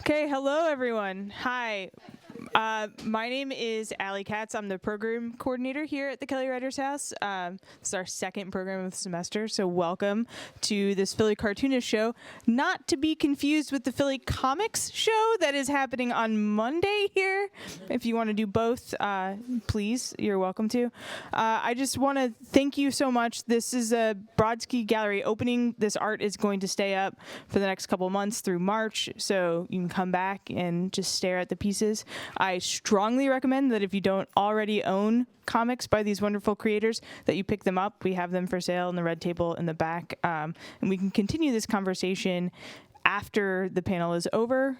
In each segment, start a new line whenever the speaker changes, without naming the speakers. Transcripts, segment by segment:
Okay, hello everyone. Hi. My name is Allie Katz. I'm the program coordinator here at the Kelly Writers House. This is our second program of the semester, so welcome to this Philly Cartoonist show. Not to be confused with the Philly Comics show that is happening on Monday here. If you want to do both, please, you're welcome to. I just want to thank you so much. This is a Brodsky Gallery opening. This art is going to stay up for the next couple months through March, so you can come back and just stare at the pieces. I strongly recommend that if you don't already own comics by these wonderful creators, that you pick them up. We have them for sale in the red table in the back, and we can continue this conversation after the panel is over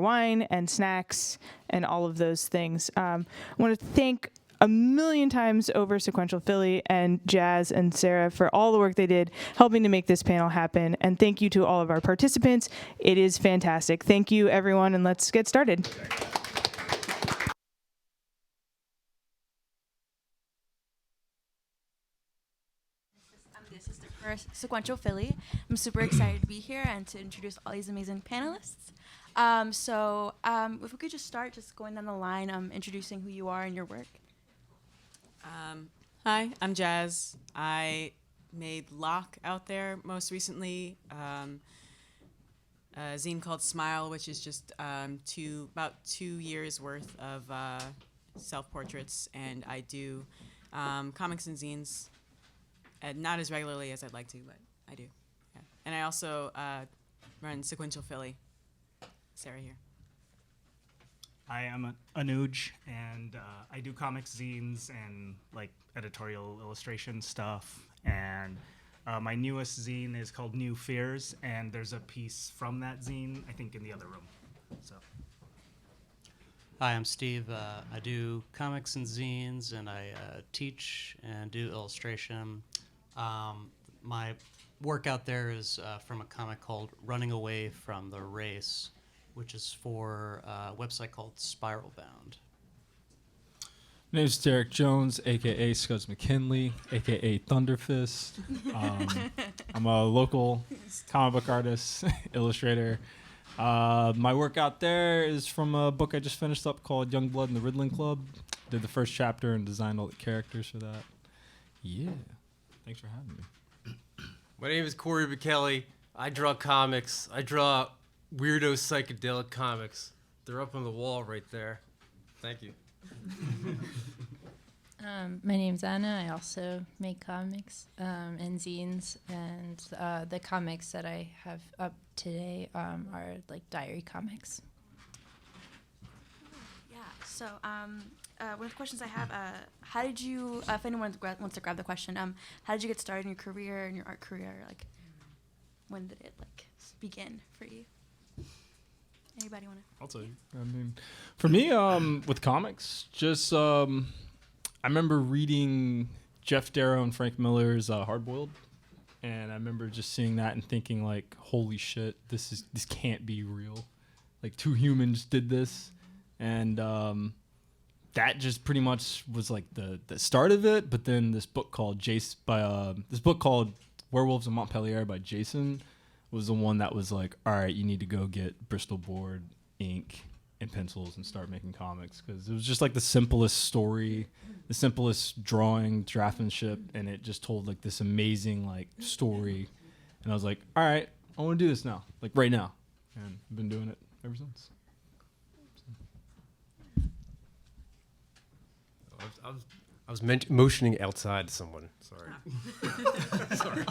wine and snacks and all of those things. I want to thank a million times over Sequential Philly and Jazz and Sarah for all the work they did helping to make this panel happen. And thank you to all of our participants. It is fantastic. Thank you, everyone, and let's get started.
This is for Sequential Philly. I'm super excited to be here and to introduce all these amazing panelists. If we could just start just going down the line, introducing who you are and your work.
Hi, I'm Jazz. I made Lock out there most recently, a zine called Smile, which is just about 2 years worth of self-portraits, and I do comics and zines, not as regularly as I'd like to, but I do. Yeah. And I also run Sequential Philly. Sarah here.
I am Anuj, and I do comics, zines, and like editorial illustration stuff. And my newest zine is called New Fears, and there's a piece from that zine, I think, in the other room. So.
Hi, I'm Steve. I do comics and zines, and I teach and do illustration. My work out there is from a comic called Running Away from the Race, which is for a website called Spiral Bound.
My name's Derek Jones, a.k.a. Scuds McKinley, a.k.a. Thunderfist. I'm a local comic book artist, illustrator. My work out there is from a book I just finished up called Young Blood and the Riddling Club. Did the first chapter and designed all the characters for that. Yeah. Thanks for having me.
My name is Cory Buchelli. I draw comics. I draw weirdo psychedelic comics. They're up on the wall right there. Thank you.
My name's Anna. I also make comics and zines, and the comics that I have up today are like diary comics.
Yeah. So one of the questions I have, how did you, if anyone wants to grab the question, how did you get started in your career, in your art career? Like, when did it begin for you? Anybody want to?
I'll tell you. I mean, for me, with comics, just I remember reading Jeff Darrow and Frank Miller's Hardboiled, and I remember just seeing that and thinking like, holy shit, this can't be real. Like, two humans did this, and that just pretty much was like the start of it. But then this book called Werewolves of Montpelier by Jason was the one that was like, all right, you need to go get Bristol board, ink, and pencils and start making comics, because it was just like the simplest story, the simplest drawing, draftsmanship, and it just told like this amazing like story. And I was like, all right, I want to do this now, like right now, and I've been doing it ever since.
I was motioning outside to someone. Sorry.
Sorry.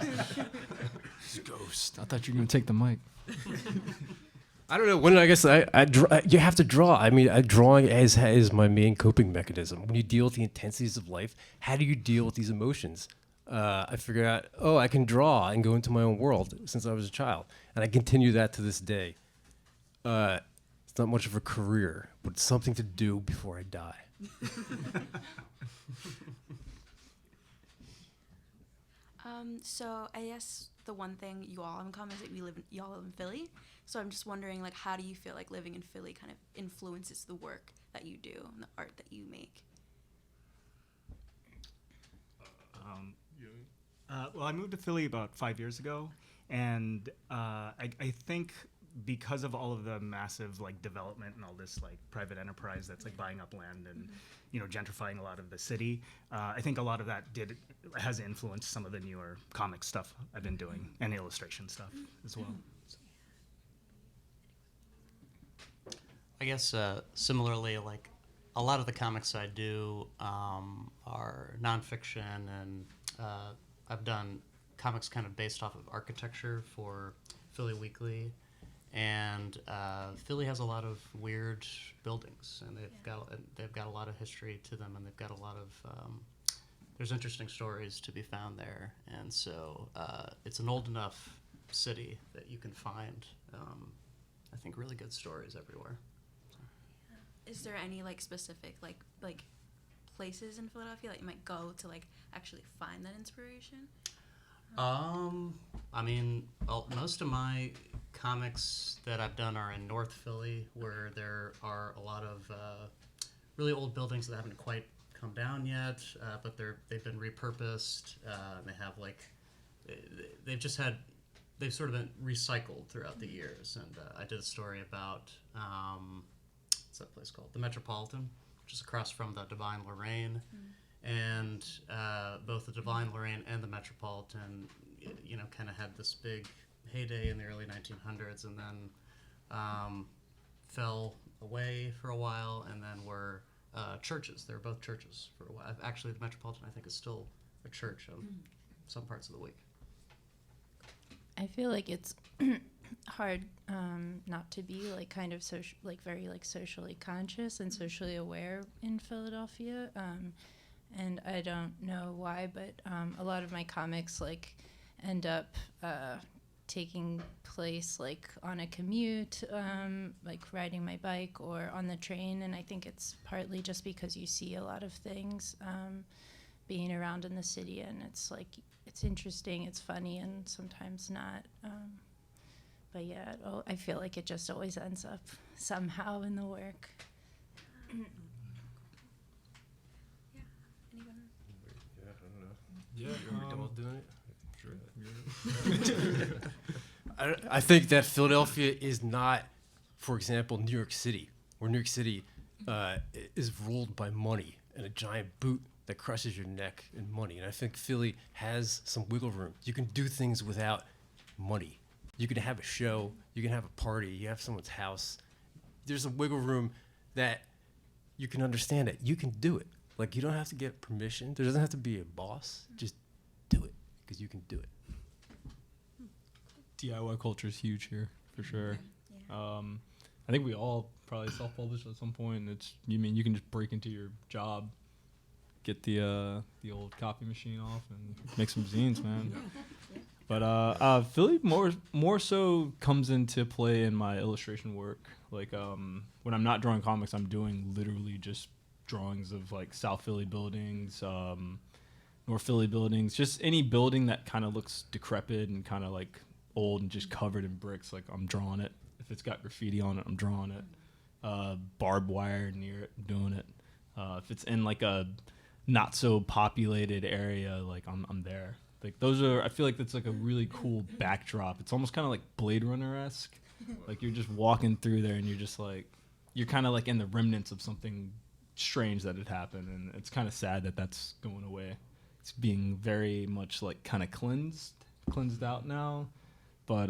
Ghost. I thought you were gonna take the mic.
I don't know. When I guess I draw, you have to draw. I mean, drawing is my main coping mechanism. When you deal with the intensities of life, how do you deal with these emotions? I figured out, I can draw and go into my own world since I was a child, and I continue that to this day. It's not much of a career, but it's something to do before I die.
So I guess the one thing you all have in common is that y'all live in Philly. So I'm just wondering, like, how do you feel like living in Philly kind of influences the work that you do and the art that you make?
Well, I moved to Philly about 5 years ago, and I think because of all of the massive like development and all this like private enterprise that's like buying up land and gentrifying a lot of the city, I think a lot of that has influenced some of the newer comic stuff I've been doing and illustration stuff as well.
I guess similarly, like a lot of the comics I do are nonfiction, and I've done comics kind of based off of architecture for Philly Weekly, and Philly has a lot of weird buildings, and they've got a lot of history to them, and they've got a lot of there's interesting stories to be found there, and so it's an old enough city that you can find I think really good stories everywhere.
Is there any like specific like places in Philadelphia that you might go to like actually find that inspiration?
I mean, most of my comics that I've done are in North Philly, where there are a lot of really old buildings that haven't quite come down yet, but they've been repurposed. And they have like they've sort of been recycled throughout the years. And I did a story about what's that place called? The Metropolitan, which is across from the Divine Lorraine. And both the Divine Lorraine and the Metropolitan, kind of had this big heyday in the early 1900s, and then fell away for a while, and then were churches. They were both churches for a while. Actually, the Metropolitan, I think, is still a church on some parts of the week.
I feel like it's hard not to be like kind of very like socially conscious and socially aware in Philadelphia. And I don't know why, but a lot of my comics like end up taking place like on a commute, like riding my bike or on the train. And I think it's partly just because you see a lot of things being around in the city, and it's like it's interesting, it's funny, and sometimes not. But yeah, I feel like it just always ends up somehow in the work.
Yeah, I think that Philadelphia is not, for example, New York City, where New York City is ruled by money and a giant boot that crushes your neck and money. And I think Philly has some wiggle room. You can do things without money. You can have a show, you can have a party, you have someone's house. There's a wiggle room that you can understand it. You can do it. Like, you don't have to get permission. There doesn't have to be a boss. Just do it, because you can do it.
DIY culture is huge here, for sure. I think we all probably self-publish at some point. You can just break into your job, get the old copy machine off, and make some zines, man. But Philly more so comes into play in my illustration work. Like when I'm not drawing comics, I'm doing literally just drawings of like South Philly buildings, North Philly buildings, just any building that kind of looks decrepit and kind of like old and just covered in bricks. Like, I'm drawing it. If it's got graffiti on it, I'm drawing it. Barbed wire near it, doing it. If it's in like a not so populated area, like I'm there. Like, I feel like that's like a really cool backdrop. It's almost kind of like Blade Runner-esque. Like, you're just walking through there and you're just like, you're kind of like in the remnants of something strange that had happened, and it's kind of sad that that's going away. It's being very much like kind of cleansed out now. But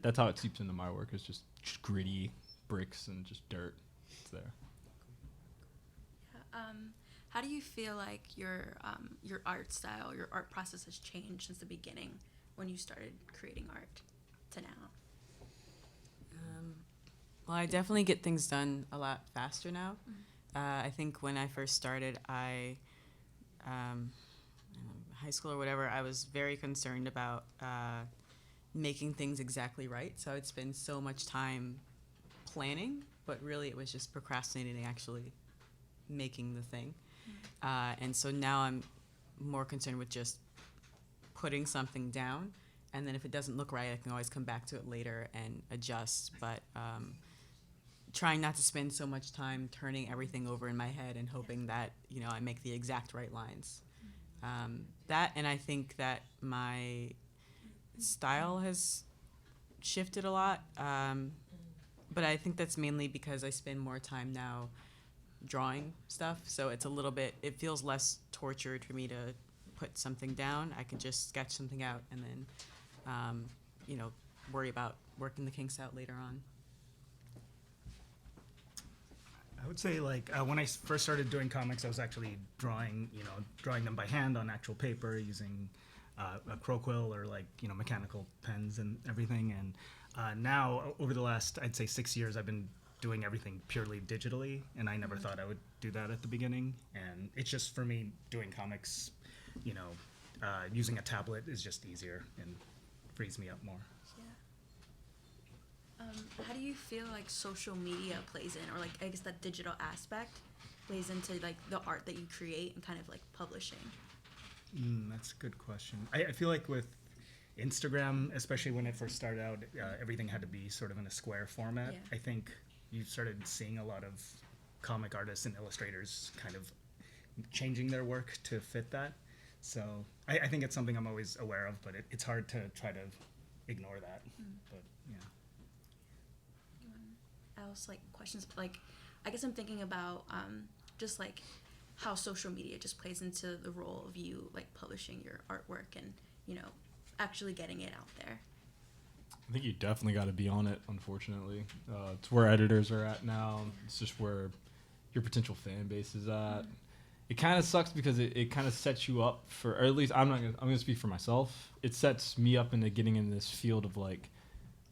that's how it seeps into my work. It's just gritty bricks and just dirt. It's there.
How do you feel like your art style, your art process has changed since the beginning when you started creating art to now?
Well, I definitely get things done a lot faster now. I think when I first started, high school or whatever, I was very concerned about making things exactly right. So I'd spend so much time planning, but really it was just procrastinating actually making the thing. And so now I'm more concerned with just putting something down, and then if it doesn't look right, I can always come back to it later and adjust. But trying not to spend so much time turning everything over in my head and hoping that, I make the exact right lines. And I think that my style has shifted a lot, but I think that's mainly because I spend more time now drawing stuff, so it's a little bit, it feels less tortured for me to put something down. I can just sketch something out and then, worry about working the kinks out later on.
I would say like when I first started doing comics, I was actually drawing them by hand on actual paper using a crow quill or like mechanical pens and everything. And now over the last I'd say 6 years, I've been doing everything purely digitally, and I never thought I would do that at the beginning. And it's just for me doing comics, using a tablet is just easier and frees me up more.
How do you feel like social media plays in, or like I guess that digital aspect plays into like the art that you create and kind of like publishing?
That's a good question. I feel like with Instagram, especially when it first started out, everything had to be sort of in a square format.
Yeah.
I think you started seeing a lot of comic artists and illustrators kind of changing their work to fit that. So I think it's something I'm always aware of, but it's hard to try to ignore that. But yeah.
Else like questions like I guess I'm thinking about just like how social media just plays into the role of you like publishing your artwork and actually getting it out there.
I think you definitely got to be on it, unfortunately. It's where editors are at now. It's just where your potential fan base is at. It kind of sucks because it kind of sets you up for, or at least I'm going to speak for myself. It sets me up into getting in this field of like,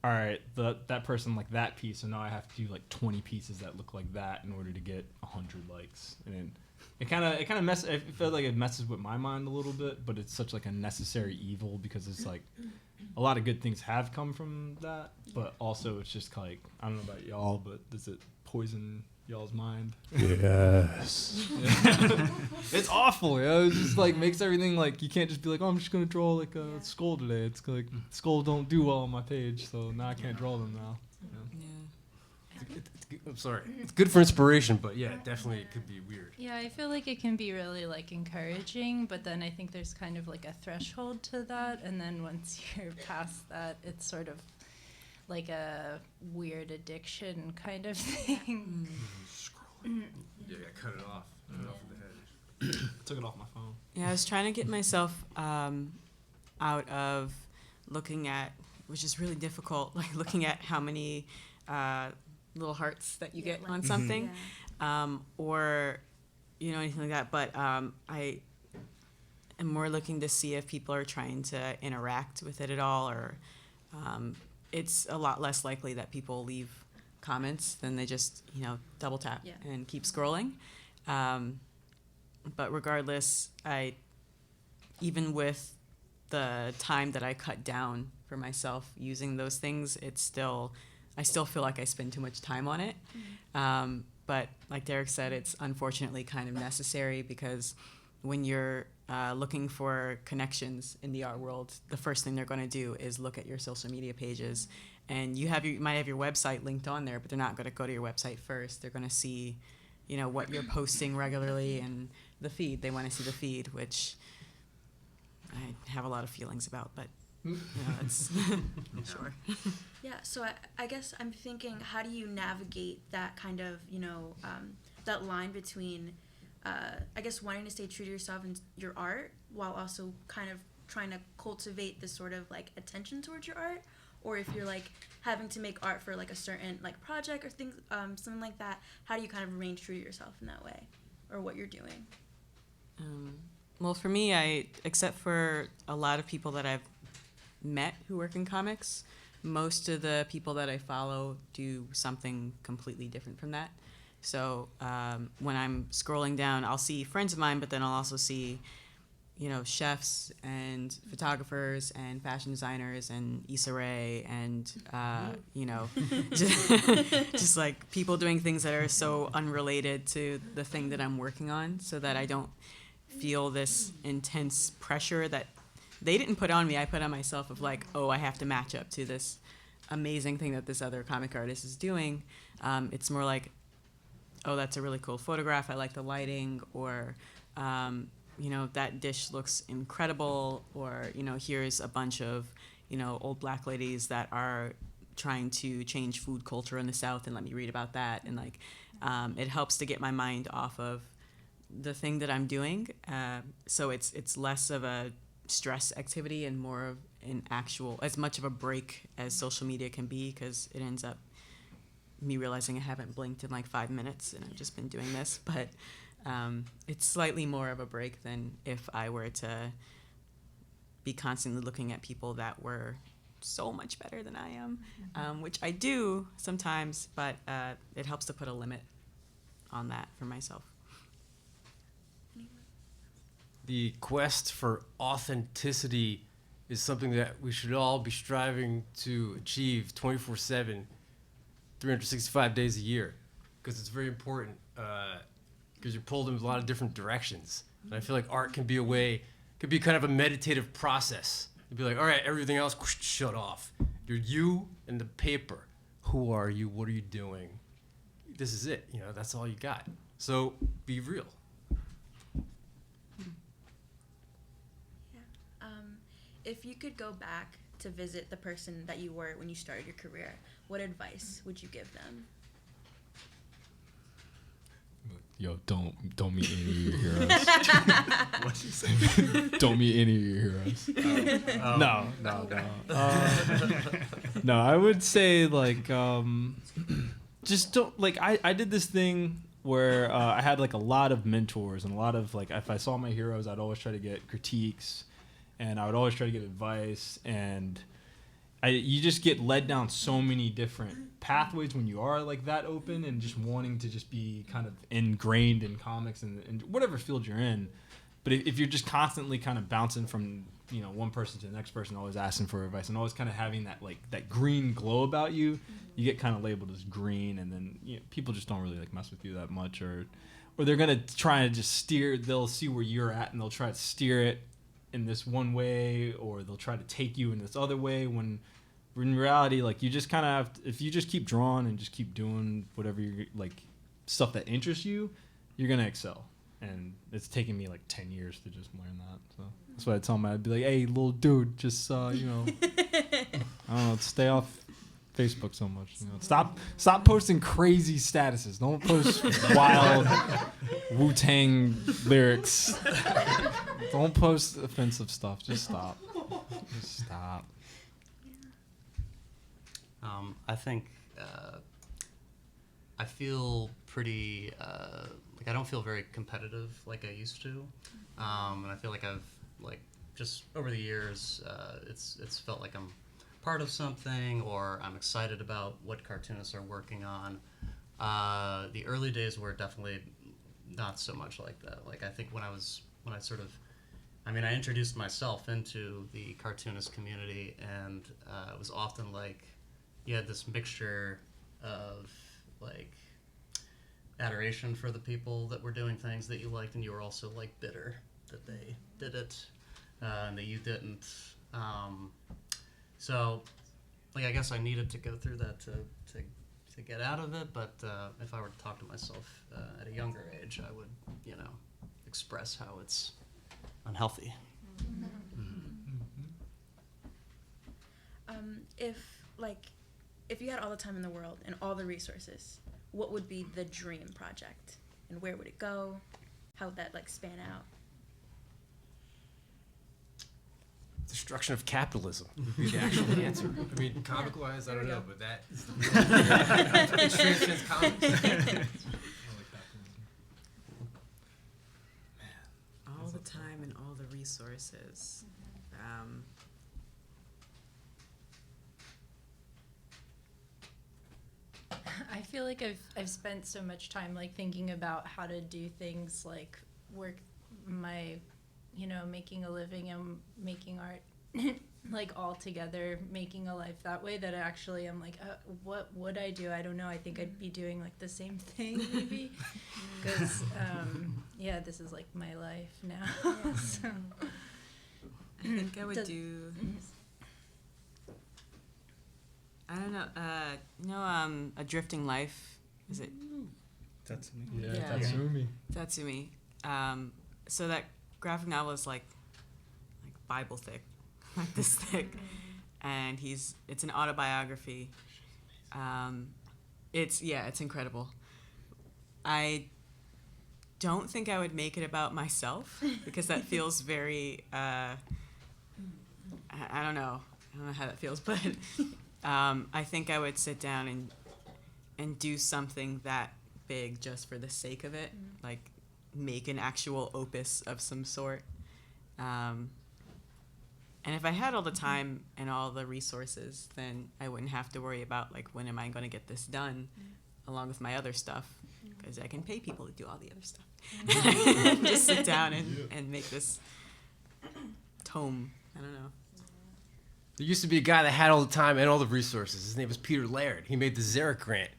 all right, that person like that piece, so now I have to do like 20 pieces that look like that in order to get 100 likes. And it kind of messes. I feel like it messes with my mind a little bit, but it's such like a necessary evil because it's like a lot of good things have come from that, but also it's just like, I don't know about y'all, but does it poison y'all's mind?
Yes.
It's awful, It just like makes everything like you can't just be like, oh, I'm just gonna draw like a skull today. It's like skulls don't do well on my page, so now I can't draw them now.
I'm sorry. It's good for inspiration, but yeah, definitely it could be weird.
Yeah, I feel like it can be really like encouraging, but then I think there's kind of like a threshold to that, and then once you're past that, it's sort of like a weird addiction kind of thing.
Yeah, cut it off. Cut it off with the head.
Took it off my phone.
Yeah, I was trying to get myself out of looking at, which is really difficult, like looking at how many little hearts that you get on something, or anything like that. But I am more looking to see if people are trying to interact with it at all, or it's a lot less likely that people leave comments than they just double tap and keep scrolling. But regardless, even with the time that I cut down for myself using those things, I still feel like I spend too much time on it. But like Derek said, it's unfortunately kind of necessary because when you're looking for connections in the art world, the first thing they're going to do is look at your social media pages. And you might have your website linked on there, but they're not going to go to your website first. They're going to see, what you're posting regularly and the feed. They want to see the feed, which I have a lot of feelings about, but it's sure.
Yeah, so I guess I'm thinking, how do you navigate that kind of, that line between, I guess, wanting to stay true to yourself and your art while also kind of trying to cultivate this sort of, like, attention towards your art? Or if you're, like, having to make art for, like, a certain, like, project or things, something like that, how do you kind of remain true to yourself in that way? Or what you're doing?
Well, for me, except for a lot of people that I've met who work in comics, most of the people that I follow do something completely different from that. So when I'm scrolling down, I'll see friends of mine, but then I'll also see, chefs and photographers and fashion designers and Issa Rae and, just like people doing things that are so unrelated to the thing that I'm working on, so that I don't feel this intense pressure that they didn't put on me. I put on myself of like, oh, I have to match up to this amazing thing that this other comic artist is doing. It's more like, oh, that's a really cool photograph. I like the lighting, or, that dish looks incredible, or, here's a bunch of, old black ladies that are trying to change food culture in the South and let me read about that. And like, it helps to get my mind off of the thing that I'm doing. So it's less of a stress activity and more of an actual, as much of a break as social media can be, because it ends up me realizing I haven't blinked in like 5 minutes and I've just been doing this. But it's slightly more of a break than if I were to be constantly looking at people that were so much better than I am, which I do sometimes, but it helps to put a limit on that for myself.
The quest for authenticity is something that we should all be striving to achieve 24/7, 365 days a year, because it's very important, because you're pulled in a lot of different directions. And I feel like art can be a way, could be kind of a meditative process. You'd be like, all right, everything else, shut off. You're you and the paper. Who are you? What are you doing? This is it. That's all you got. So be real.
If you could go back to visit the person that you were when you started your career, what advice would you give them?
Yo, don't meet any of your heroes. What'd you say? Don't meet any of your heroes. No. No, I would say like just don't, like, I did this thing where I had like a lot of mentors and a lot of, like, if I saw my heroes, I'd always try to get critiques and I would always try to get advice, and you just get led down so many different pathways when you are like that open and just wanting to just be kind of ingrained in comics and whatever field you're in. But if you're just constantly kind of bouncing from one person to the next person, always asking for advice and always kind of having that like that green glow about you, you get kind of labeled as green, and then people just don't really like mess with you that much, or they're gonna try and just steer. They'll see where you're at and they'll try to steer it in this one way, or they'll try to take you in this other way, when in reality, like, you just kind of have to, if you just keep drawing and just keep doing whatever you're like, stuff that interests you, you're gonna excel. And it's taken me like 10 years to just learn that. So that's why I tell them, I'd be like, hey, little dude, just I don't know, stay off Facebook so much. Stop posting crazy statuses. Don't post wild Wu-Tang lyrics. Don't post offensive stuff. Just stop. Just stop.
I think I feel pretty like I don't feel very competitive like I used to, and I feel like I've like just over the years it's felt like I'm part of something, or I'm excited about what cartoonists are working on. The early days were definitely not so much like that. Like, I think when I introduced myself into the cartoonist community, and it was often like you had this mixture of like adoration for the people that were doing things that you liked, and you were also like bitter that they did it and that you didn't. So, like, I guess I needed to go through that to get out of it. But if I were to talk to myself at a younger age, I would, express how it's unhealthy.
If you had all the time in the world and all the resources, what would be the dream project, and where would it go? How would that span out?
Destruction of capitalism would be the actual answer. I mean, comic-wise, I don't know, but that is it transcends comics.
All the time and all the resources.
I feel like I've spent so much time thinking about how to do things like work my, making a living and making art all together, making a life that way, that actually I'm like, what would I do? I don't know. I think I'd be doing the same thing maybe, because this is my life now. So.
I think I would do. I don't know. A Drifting Life. Is it?
That's me.
Yeah, Tatsumi.
Tatsumi. So that graphic novel is like Bible thick, like this thick, and it's an autobiography. It's incredible. I don't think I would make it about myself because that feels very I don't know how that feels, but I think I would sit down and do something that big just for the sake of it, like make an actual opus of some sort. And if I had all the time and all the resources, then I wouldn't have to worry about like when am I going to get this done along with my other stuff, because I can pay people to do all the other stuff. Just sit down and make this tome. I don't know.
There used to be a guy that had all the time and all the resources. His name was Peter Laird. He made the Xeric grant.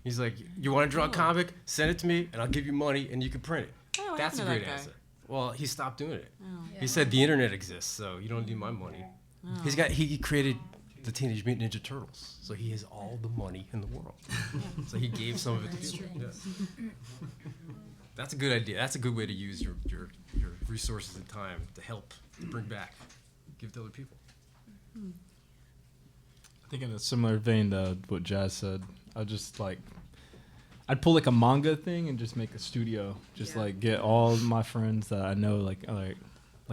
He's like, you want to draw a comic? Send it to me, and I'll give you money, and you can print it.
Oh,
That's a great answer. Well, he stopped doing it. He said the internet exists, so you don't need my money. He created the Teenage Mutant Ninja Turtles, so he has all the money in the world. So he gave some of it to people. Yeah. That's a good idea. That's a good way to use your resources and time to help bring back, give to other people.
I think in a similar vein to what Jazz said, I'd pull like a manga thing and just make a studio. Just like get all my friends that I know, like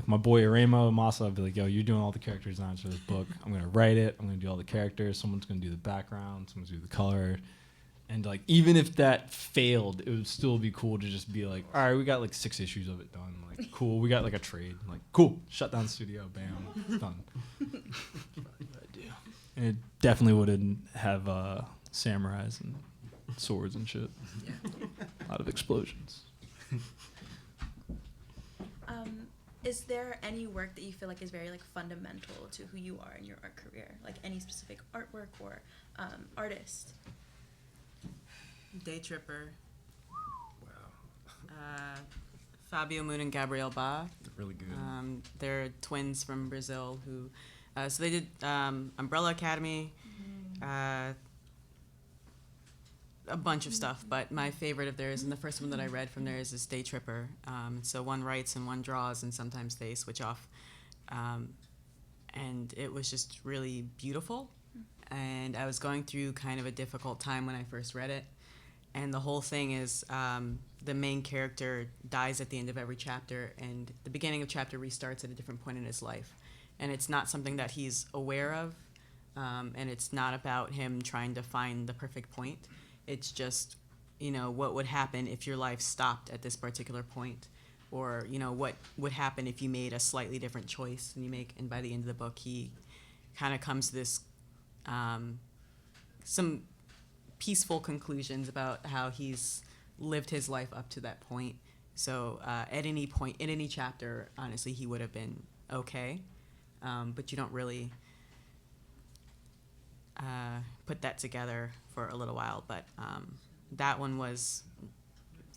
my boy Aremo Masa. I'd be like, yo, you're doing all the character designs for this book. I'm gonna write it. I'm gonna do all the characters. Someone's gonna do the background. Someone's gonna do the color. And like even if that failed, it would still be cool to just be like, all right, we got like 6 issues of it done. Like cool, we got like a trade. Like cool, shut down the studio, bam, it's done. And it definitely wouldn't have samurais and swords and shit. A lot of explosions.
Is there any work that you feel like is very like fundamental to who you are in your art career? Like any specific artwork or artist?
Day Tripper. Wow. Fabio Moon and Gabriel Ba.
They're really good.
They're twins from Brazil who, so they did Umbrella Academy, a bunch of stuff, but my favorite of theirs, and the first one that I read from theirs, is Day Tripper. So one writes and one draws, and sometimes they switch off. And it was just really beautiful. And I was going through kind of a difficult time when I first read it. And the whole thing is the main character dies at the end of every chapter, and the beginning of chapter restarts at a different point in his life. And it's not something that he's aware of, and it's not about him trying to find the perfect point. It's just, what would happen if your life stopped at this particular point, or, what would happen if you made a slightly different choice than you make. And by the end of the book, he kind of comes to this, some peaceful conclusions about how he's lived his life up to that point. So at any point, in any chapter, honestly, he would have been okay. But you don't really put that together for a little while. But that one was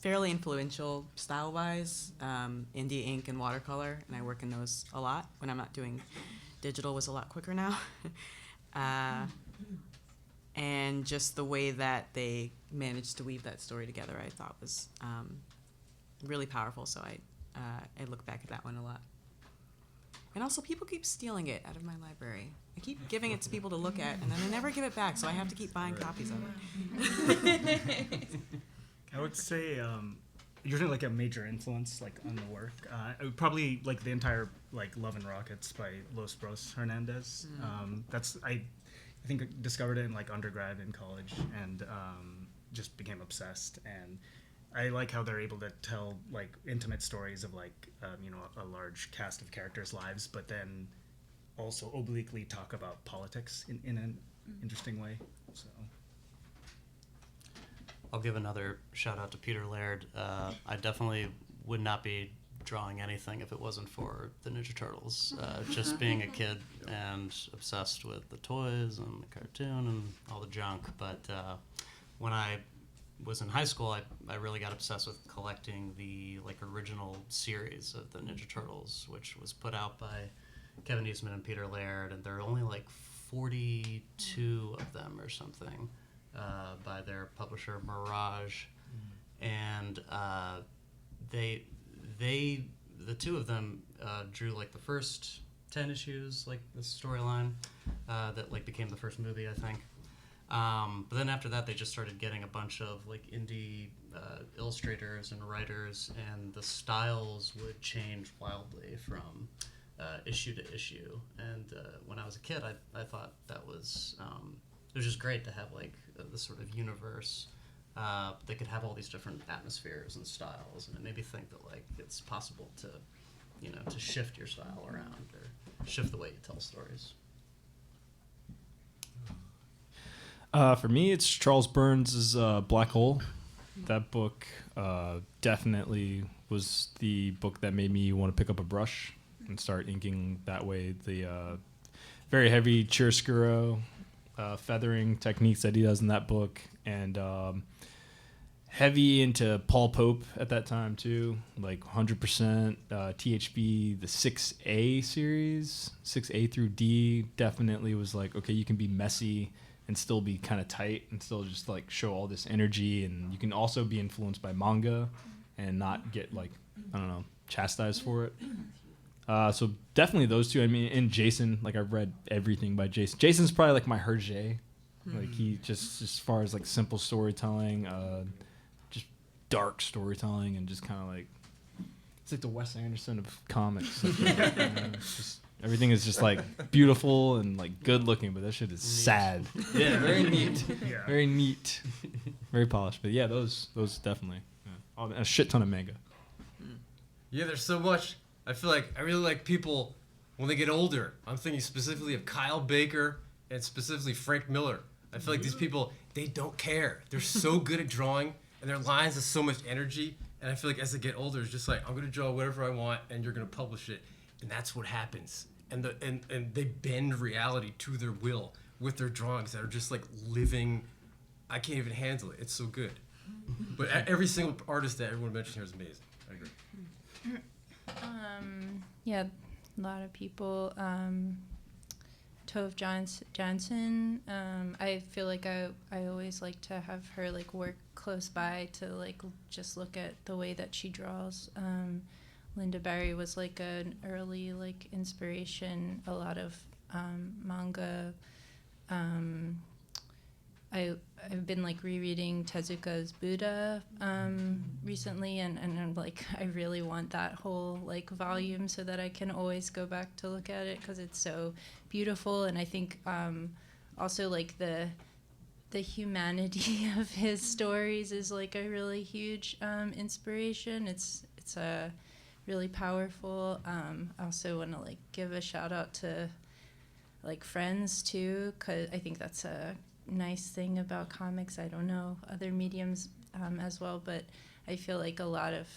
fairly influential style-wise. Indie ink and watercolor, and I work in those a lot when I'm not doing digital. Was a lot quicker now. And just the way that they managed to weave that story together, I thought was really powerful. So I look back at that one a lot. And also, people keep stealing it out of my library. I keep giving it to people to look at, and then they never give it back, so I have to keep buying copies of it.
I would say usually like a major influence like on the work. It would probably like the entire like Love and Rockets by Los Bros Hernandez. That's I think I discovered it in like undergrad and college, and just became obsessed. And I like how they're able to tell like intimate stories of like a large cast of characters' lives, but then also obliquely talk about politics in an interesting way. So
I'll give another shout out to Peter Laird. I definitely would not be drawing anything if it wasn't for the Ninja Turtles. Just being a kid and obsessed with the toys and the cartoon and all the junk. But when I was in high school, I really got obsessed with collecting the original series of the Ninja Turtles, which was put out by Kevin Eastman and Peter Laird, and there are only 42 of them or something by their publisher Mirage. And the two of them drew the first 10 issues, the storyline, that like became the first movie, I think. But then after that, they just started getting a bunch of like indie illustrators and writers, and the styles would change wildly from issue to issue. And when I was a kid, I thought that was it was just great to have like this sort of universe that could have all these different atmospheres and styles, and it made me think that like it's possible to, you know, to shift your style around or shift the way you tell stories.
For me, it's Charles Burns' Black Hole. That book definitely was the book that made me want to pick up a brush and start inking that way. The very heavy chiaroscuro feathering techniques that he does in that book, and heavy into Paul Pope at that time too, like 100% THB, the 6A series, 6A through D definitely was like, okay, you can be messy and still be kind of tight and still just like show all this energy, and you can also be influenced by manga and not get like, I don't know, chastised for it. So definitely those two. I mean, and Jason, like I've read everything by Jason. Jason's probably like my Hergé. Like he just as far as like simple storytelling, just dark storytelling, and just kind of like, it's like the Wes Anderson of comics. Like, it's just, everything is just like beautiful and like good looking, but that shit is sad. Yeah, very neat.
Yeah.
Very neat. Very polished. But yeah, those definitely. Yeah. Oh, a shit ton of manga.
Yeah, there's so much. I feel like I really like people when they get older. I'm thinking specifically of Kyle Baker and specifically Frank Miller. I feel like these people, they don't care. They're so good at drawing, and their lines have so much energy. And I feel like as they get older, it's just like, I'm going to draw whatever I want, and you're going to publish it. And that's what happens. And they bend reality to their will with their drawings that are just like living. I can't even handle it. It's so good. But every single artist that everyone mentioned here is amazing. I agree.
Yeah, a lot of people. Tove Johnson. I feel like I always like to have her like work close by to like just look at the way that she draws. Linda Barry was like an early like inspiration. A lot of manga. I've been like rereading Tezuka's Buddha recently, and I'm like, I really want that whole like volume so that I can always go back to look at it because it's so beautiful. And I think also like the humanity of his stories is like a really huge inspiration. It's really powerful. I also want to like give a shout out to like Friends too, because I think that's a nice thing about comics. I don't know other mediums as well, but I feel like a lot of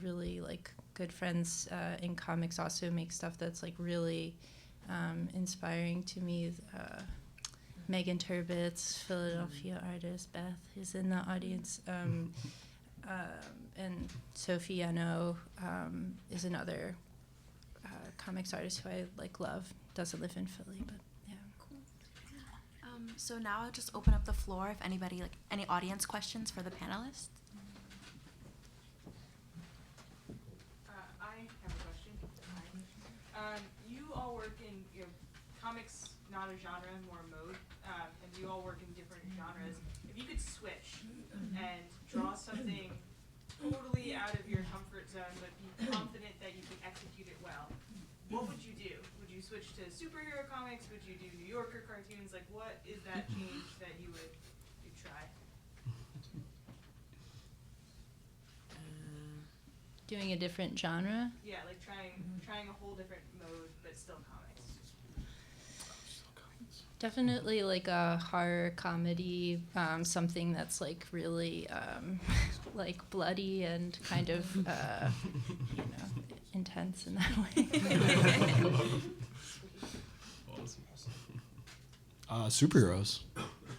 really like good friends in comics also make stuff that's like really inspiring to me. Megan Turbit's Philadelphia artist, Beth, is in the audience, and Sophie Eno is another comics artist who I like love. Doesn't live in Philly, but yeah.
So now I'll just open up the floor if anybody, like, any audience questions for the panelists.
I have a question. You all work in, comics, not a genre, more a mode, and you all work in different genres. If you could switch and draw something totally out of your comfort zone, but be confident that you can execute it well, what would you do? Would you switch to superhero comics? Would you do New Yorker cartoons? Like, what is that change that you would try?
Doing a different genre.
Yeah, like trying a whole different mode, but still comics.
Definitely like a horror comedy, something that's like really like bloody and kind of intense in that way.
Superheroes,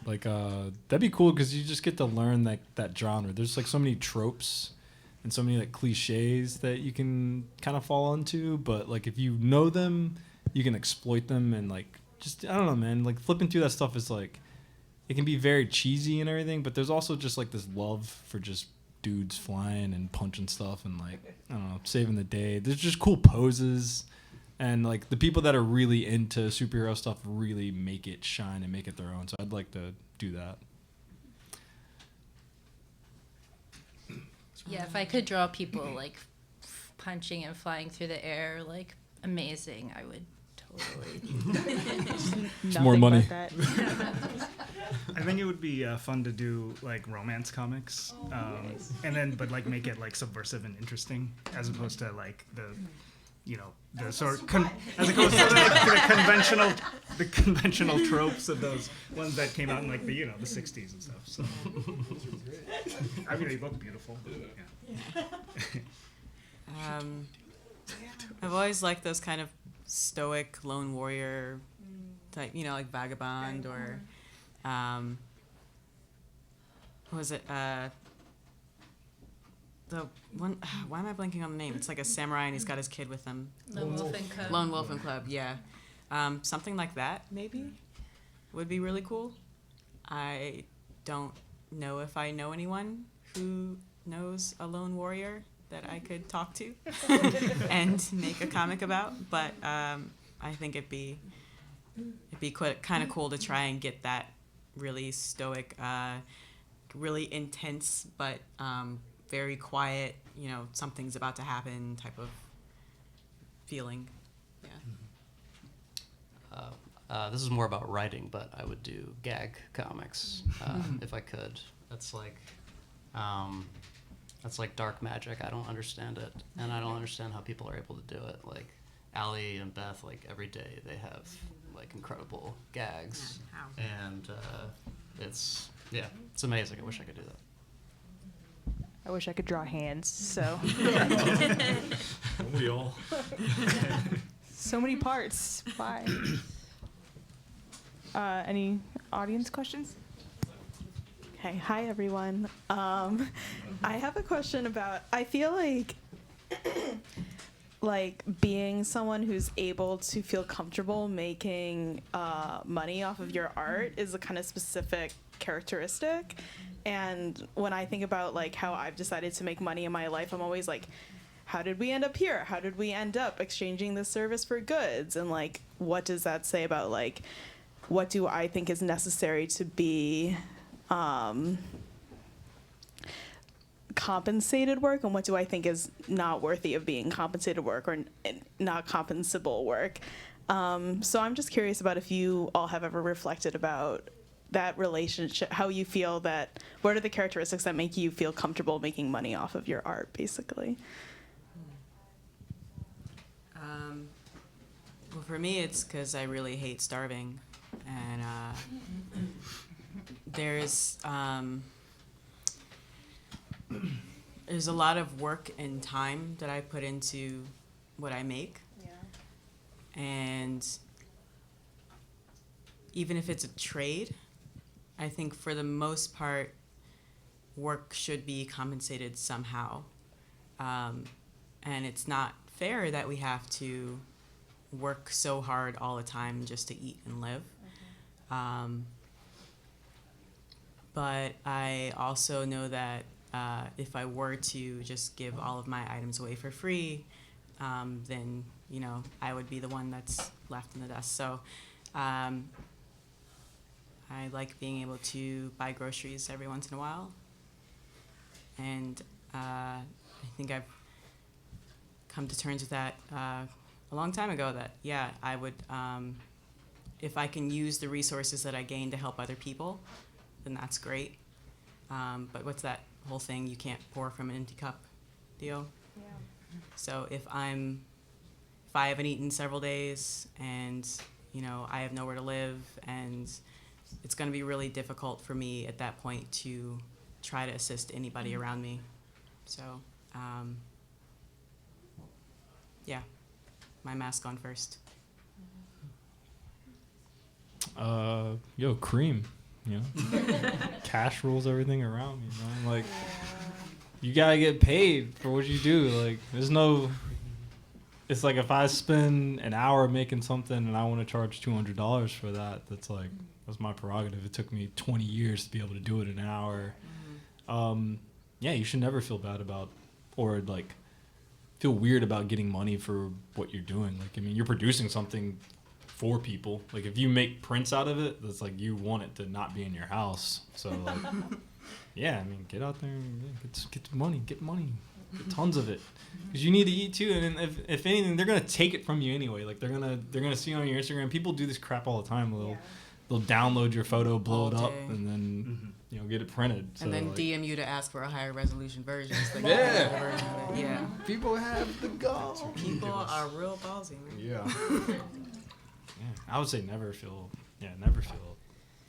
like that'd be cool because you just get to learn that genre. There's like so many tropes and so many like cliches that you can kind of fall into, but like if you know them, you can exploit them. And like, just, I don't know, man, like flipping through that stuff is like, it can be very cheesy and everything, but there's also just like this love for just dudes flying and punching stuff and like, I don't know, saving the day. There's just cool poses And like the people that are really into superhero stuff really make it shine and make it their own. So I'd like to do that.
Yeah, if I could draw people like punching and flying through the air, like amazing, I would totally.
It's more money.
I think it would be fun to do like romance comics, and then but like make it like subversive and interesting, as opposed to like the sort of as opposed to the conventional tropes of those ones that came out in like the the 60s and stuff. So I mean, they look beautiful. Yeah.
I've always liked those kind of stoic lone warrior type, like Vagabond or what was it? The one. Why am I blanking on the name? It's like a samurai and he's got his kid with him.
Lone Wolf and Cub.
Lone Wolf and Club. Yeah, something like that maybe would be really cool. I don't know if I know anyone who knows a lone warrior that I could talk to and make a comic about, but I think it'd be kind of cool to try and get that really stoic, really intense, but very quiet, something's about to happen type of feeling. Yeah.
This is more about writing, but I would do gag comics if I could. That's like dark magic. I don't understand it, and I don't understand how people are able to do it. Like Allie and Beth, like every day they have like incredible gags, and it's amazing. I wish I could do that.
I wish I could draw hands. So
We all.
so many parts. Why? Any audience questions?
Okay, hi everyone. I have a question about, I feel like being someone who's able to feel comfortable making money off of your art is a kind of specific characteristic. And when I think about like how I've decided to make money in my life, I'm always like, how did we end up here? How did we end up exchanging this service for goods? And like, what does that say about like, what do I think is necessary to be compensated work, and what do I think is not worthy of being compensated work or not compensable work? So I'm just curious about if you all have ever reflected about that relationship, how you feel that, what are the characteristics that make you feel comfortable making money off of your art, basically?
Well, for me, it's because I really hate starving, and there's a lot of work and time that I put into what I make. Yeah. And even if it's a trade, I think for the most part, work should be compensated somehow. And it's not fair that we have to work so hard all the time just to eat and live. But I also know that if I were to just give all of my items away for free, then I would be the one that's left in the dust. So I like being able to buy groceries every once in a while, and I think I've come to terms with that a long time ago. That I would, if I can use the resources that I gain to help other people, then that's great. But what's that whole thing? You can't pour from an empty cup deal. Yeah. So if I haven't eaten several days and I have nowhere to live, and it's going to be really difficult for me at that point to try to assist anybody around me. So my mask on first.
Cream. Cash rules everything around me, man. Like, you gotta get paid for what you do. Like, it's like if I spend an hour making something and I want to charge $200 for that, that's my prerogative. It took me 20 years to be able to do it in an hour. You should never feel bad about, or like feel weird about getting money for what you're doing. Like, I mean, you're producing something for people. Like, if you make prints out of it, that's like you want it to not be in your house. So like, yeah, I mean, get out there and get money, get tons of it, because you need to eat too. And if anything, they're gonna take it from you anyway. Like they're gonna see on your Instagram. People do this crap all the time. They'll download your photo, blow
All
it up,
day.
and then get it printed.
And then
like,
DM you to ask for a higher resolution version. It's like,
Yeah.
version of it. Yeah.
people have the gall.
People are real ballsy, man.
Yeah. I would say never feel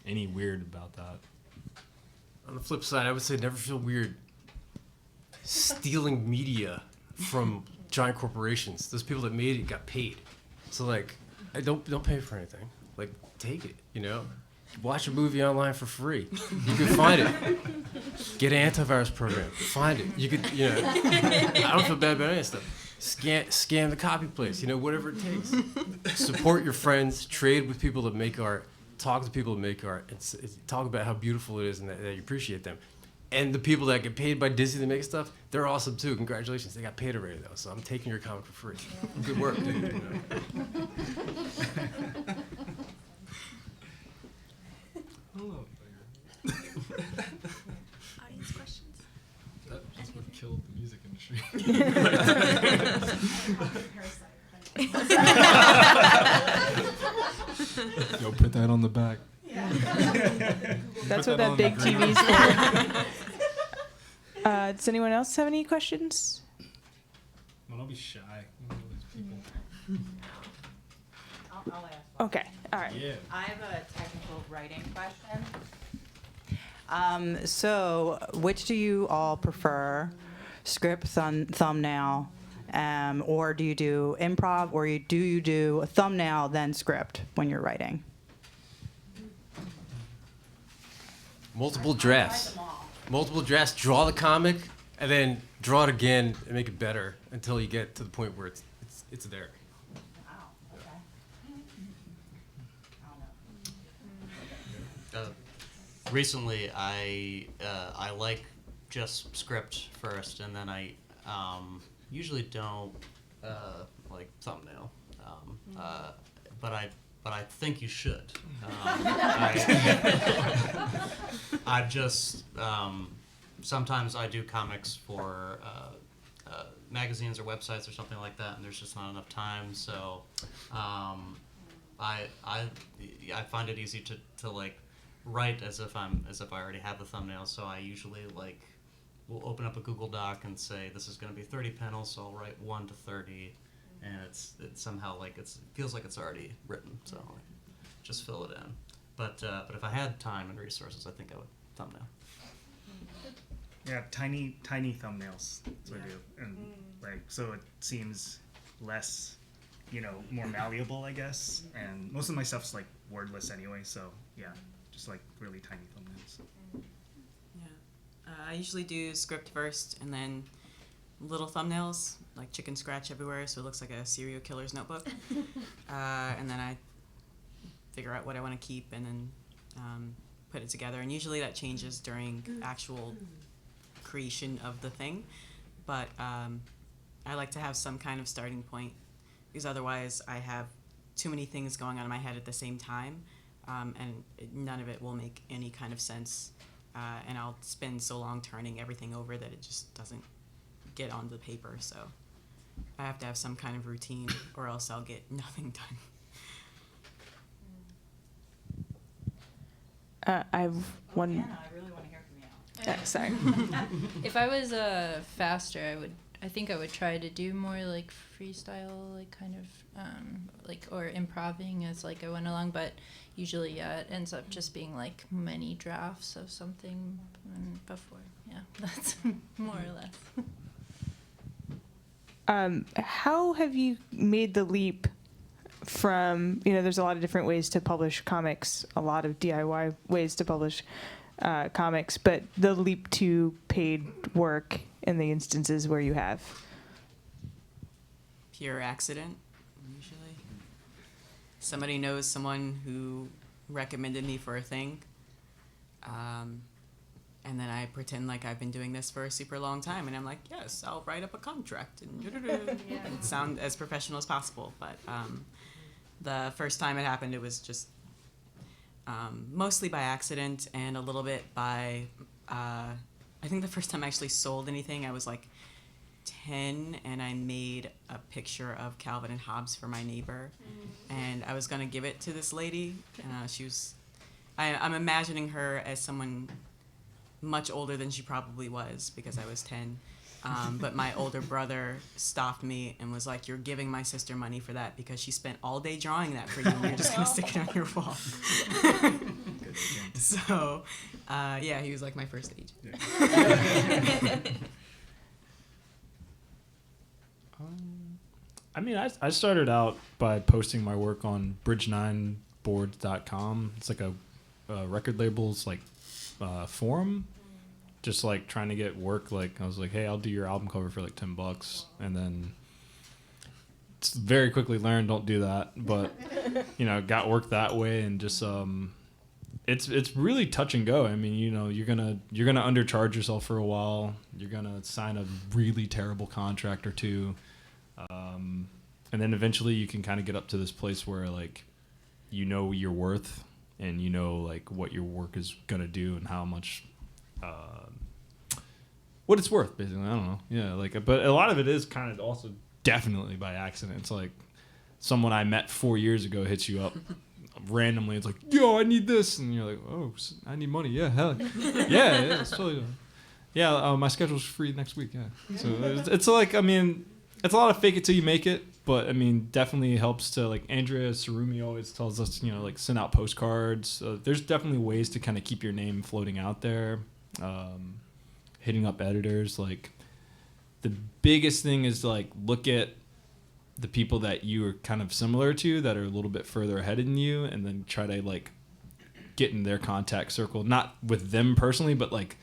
any weird about that.
On the flip side, I would say never feel weird stealing media from giant corporations. Those people that made it got paid. So like, I don't pay for anything. Like, take it, Watch a movie online for free. You can find it. Get an antivirus program. Find it. You could, I don't feel bad about any of that stuff. Scan the copy place, whatever it takes. Support your friends, trade with people that make art, talk to people that make art, and talk about how beautiful it is and that you appreciate them. And the people that get paid by Disney to make stuff, they're awesome too. Congratulations. They got paid already though, so I'm taking your comic for free. Good work, dude.
Audience questions?
That's what killed the music industry. Yo, put that on the back.
That's
Put
what that
on
big
the green.
TV's for. Does anyone else have any questions?
Well, don't be shy. People.
I'll ask one.
Okay, all right.
Yeah.
I have a technical writing question. So, which do you all prefer, script, thumbnail, or do you do improv, or do you do a thumbnail then script when you're writing?
Multiple drafts. Draw the comic, and then draw it again and make it better until you get to the point where it's there.
Wow. Okay.
Recently, I like just script first, and then I usually don't like thumbnail, but I think you should. I just sometimes I do comics for magazines or websites or something like that, and there's just not enough time. So I find it easy to like write as if I already have the thumbnail. So I usually will open up a Google Doc and say this is going to be 30 panels, so I'll write 1 to 30, and it's somehow it feels like it's already written. So just fill it in. But if I had time and resources, I think I would thumbnail.
Yeah, tiny thumbnails. That's what I do, and so it seems less, more malleable, I guess. And most of my stuff's wordless anyway, so yeah, just really tiny thumbnails.
Yeah. I usually do script first and then little thumbnails, like chicken scratch everywhere, so it looks like a serial killer's notebook. And then I figure out what I want to keep and then put it together. And usually that changes during actual creation of the thing. But I like to have some kind of starting point, because otherwise I have too many things going on in my head at the same time, and none of it will make any kind of sense. And I'll spend so long turning everything over that it just doesn't get onto the paper. So I have to have some kind of routine, or else I'll get nothing done.
I have one.
Anna, I really want to hear from you.
Sorry.
If I was faster, I think I would try to do more freestyle, or improving as I went along. But usually, it ends up just being many drafts of something before. Yeah, that's more or less.
How have you made the leap from, there's a lot of different ways to publish comics, a lot of DIY ways to publish comics, but the leap to paid work in the instances where you have?
Pure accident, usually. Somebody knows someone who recommended me for a thing, and then I I pretend like I've been doing this for a super long time, and I'm like, yes, I'll write up a contract and sound as professional as possible. But the first time it happened, it was just mostly by accident and a little bit by, I think the first time I actually sold anything, I was like 10, and I made a picture of Calvin and Hobbes for my neighbor, and I was gonna give it to this lady. She was, I'm imagining her as someone much older than she probably was because I was 10. But my older brother stopped me and was like, "You're giving my sister money for that because she spent all day drawing that for you, and you're just gonna stick it on your wall." So, yeah, he was like my first agent.
I mean, I started out by posting my work on bridge9boards.com. It's like a record label's like forum. Just like trying to get work. Like I was like, hey, I'll do your album cover for like $10, and then very quickly learned don't do that. But got work that way, and just it's really touch and go. I mean, you're gonna undercharge yourself for a while. You're gonna sign a really terrible contract or two, and then eventually you can kind of get up to this place where like your worth, and like what your work is gonna do and how much. What it's worth, basically. I don't know. Yeah, but a lot of it is kind of also definitely by accident. It's like someone I met 4 years ago hits you up randomly. It's like, yo, I need this, and you're like, oh, I need money. Yeah, hell, yeah, it's totally. Yeah, my schedule's free next week. Yeah, so it's like, I mean, it's a lot of fake it till you make it, but I mean, definitely helps to like Andrea Sarumi always tells us, like send out postcards. There's definitely ways to kind of keep your name floating out there. Hitting up editors, like the biggest thing is to like look at the people that you are kind of similar to that are a little bit further ahead than you, and then try to like get in their contact circle, not with them personally, but like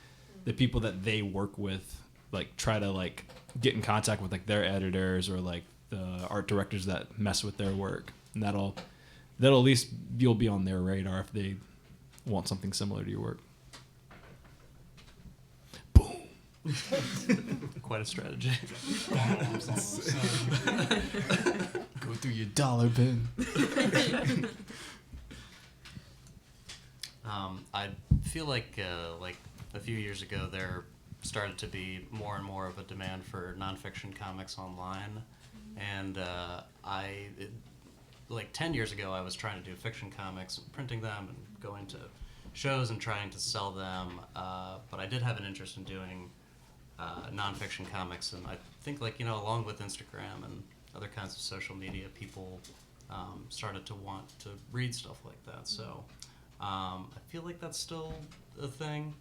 the people that they work with, like try to like get in contact with like their editors or like the art directors that mess with their work, and that'll at least you'll be on their radar if they want something similar to your work.
Quite a strategy.
Go through your dollar bin.
I feel like a few years ago there started to be more and more of a demand for nonfiction comics online, and like 10 years ago I was trying to do fiction comics, printing them and going to shows and trying to sell them, but I did have an interest in doing nonfiction comics, and I think along with Instagram and other kinds of social media, people started to want to read stuff like that. So I feel like that's still a thing,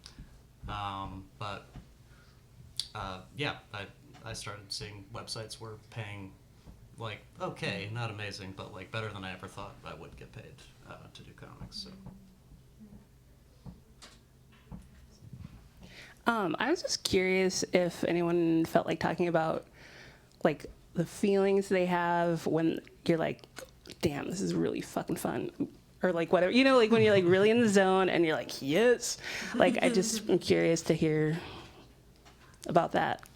but yeah, I started seeing websites were paying like okay, not amazing, but like better than I ever thought I would get paid to do comics. So.
I was just curious if anyone felt like talking about like the feelings they have when you're like, damn, this is really fucking fun. Or like whatever, like when you're like really in the zone and you're like, yes. Like I just am curious to hear about that.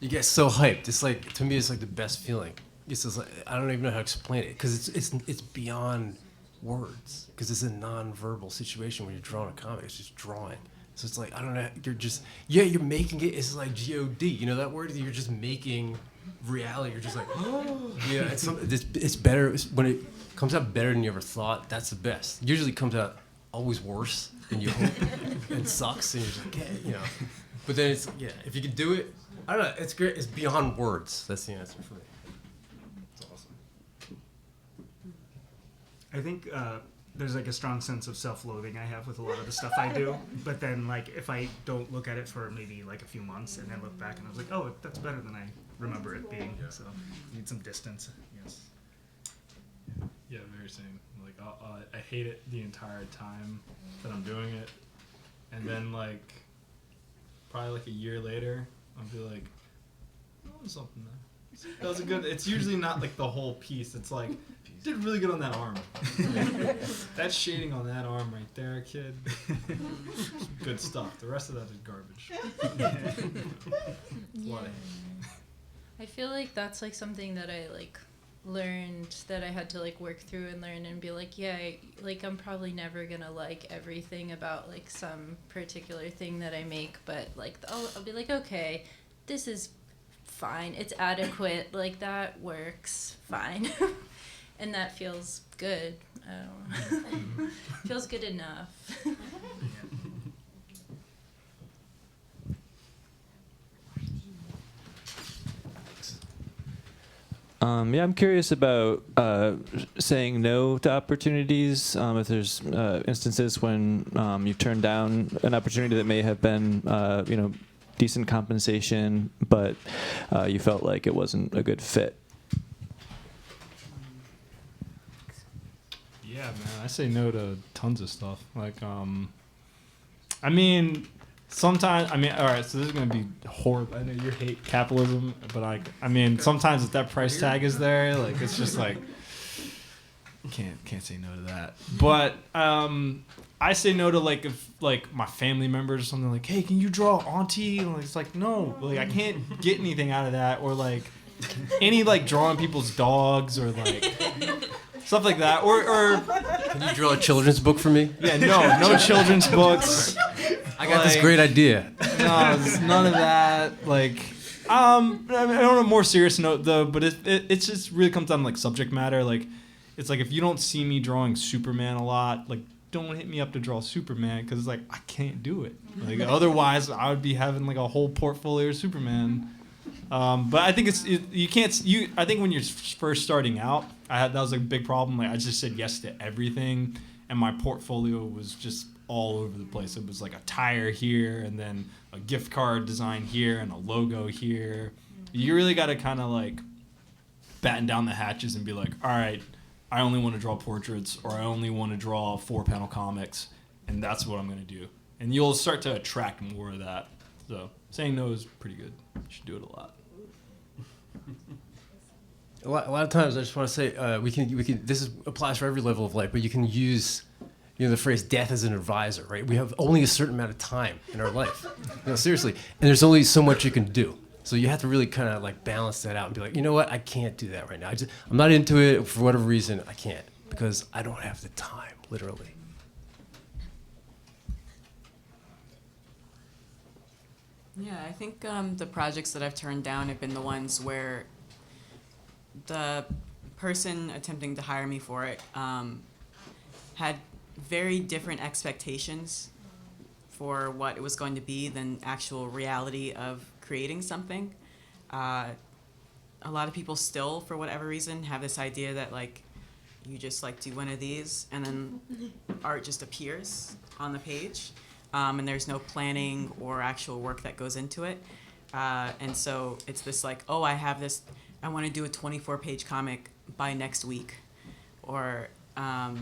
You get so hyped. It's like, to me, it's like the best feeling. It's just like, I don't even know how to explain it because it's beyond words, because it's a non-verbal situation when you're drawing a comic. It's just drawing. So it's like, I don't know, you're making it. It's like G-O-D, that word? You're just making reality. You're just like, oh. Yeah, it's better. When it comes out better than you ever thought, that's the best. Usually it comes out always worse than you hope. And sucks, and you're just like, yeah, But then it's, if you could do it, I don't know, it's great. It's beyond words. That's the answer for me. It's awesome.
I think there's like a strong sense of self-loathing I have with a lot of the stuff I do, but then like if I don't look at it for maybe like a few months and then look back and I was like, oh, that's better than I remember it being. So you need some distance. Yes.
Yeah, very same. Like I hate it the entire time that I'm doing it, and then like probably like a year later I'll be like, oh, there's something there. That was a good. It's usually not like the whole piece. It's like, you did really good on that arm. That shading on that arm right there, kid. Good stuff. The rest of that is garbage.
Yeah.
Why?
I feel like that's like something that I like learned, that I had to like work through and learn and be like, yeah, like I'm probably never gonna like everything about like some particular thing that I make, but like I'll be like, okay, this is fine, it's adequate, like that works fine. And that feels good. I don't know. Feels good enough.
Yeah, I'm curious about saying no to opportunities. If there's instances when you've turned down an opportunity that may have been, decent compensation, but you felt like it wasn't a good fit.
Yeah, man, I say no to tons of stuff. Like, I mean, sometimes, all right, so this is going to be horrible. I know you hate capitalism, but I mean, sometimes if that price tag is there, like, it's just like, can't say no to that. But I say no to, like, if, like, my family members or something, like, hey, can you draw Auntie? And it's like, no, like, I can't get anything out of that. Or, like, any, like, drawing people's dogs or, like, stuff like that. Or
Can you draw a children's book for me?
Yeah, no children's books.
I got this great idea.
No, it's none of that. Like, I mean, on a more serious note, though, but it just really comes down to, like, subject matter. Like, it's like, if you don't see me drawing Superman a lot, like, don't hit me up to draw Superman, because it's like, I can't do it. Like, otherwise, I would be having, like, a whole portfolio of Superman. But I think I think when you're first starting out, that was a big problem. Like, I just said yes to everything, and my portfolio was just all over the place. It was like a tire here, and then a gift card design here, and a logo here. You really got to kind of, like, batten down the hatches and be like, all right, I only want to draw portraits, or I only want to draw 4-panel comics, and that's what I'm going to do. And you'll start to attract more of that. So saying no is pretty good. You should do it a lot.
A lot of times, I just want to say we can. This applies for every level of life, but you can use, the phrase "death as an advisor." Right? We have only a certain amount of time in our life. Seriously, and there's only so much you can do. So you have to really kind of like balance that out and be like, you know what? I can't do that right now. I'm not into it for whatever reason. I can't, because I don't have the time, literally.
Yeah, I think the projects that I've turned down have been the ones where the person attempting to hire me for it had very different expectations for what it was going to be than actual reality of creating something. A lot of people still, for whatever reason, have this idea that, like, you just, like, do one of these and then art just appears on the page. And there's no planning or actual work that goes into it. And so it's this, like, oh, I have this, I want to do a 24-page comic by next week. Or, I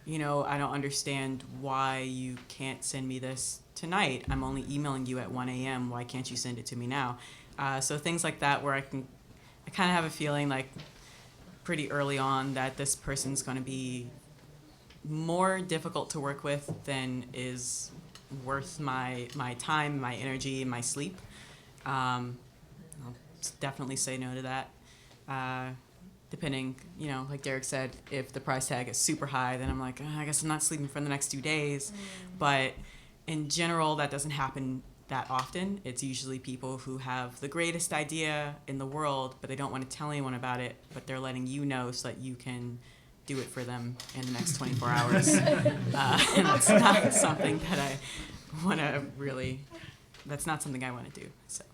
don't understand why you can't send me this tonight. I'm only emailing you at 1 a.m. Why can't you send it to me now? So things like that, where I kind of have a feeling, like, pretty early on that this person's going to be more difficult to work with than is worth my time, my energy, my sleep. I'll definitely say no to that. Depending, like Derek said, if the price tag is super high, then I'm like, I guess I'm not sleeping for the next 2 days. But in general, that doesn't happen that often. It's usually people who have the greatest idea in the world, but they don't want to tell anyone about it, but they're letting you know so that you can do it for them in the next 24 hours. And that's not something that I want to really, that's not something I want to do. So,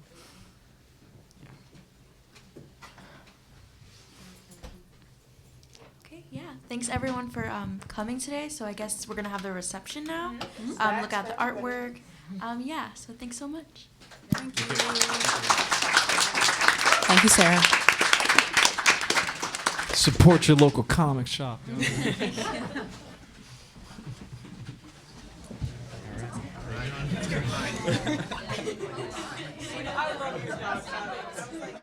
yeah.
Okay, yeah. Thanks everyone for coming today. So I guess we're gonna have the reception now. Look at the artwork. So thanks so much.
Thank you.
Thank you, Sarah.
Support your local comic shop. I love your job.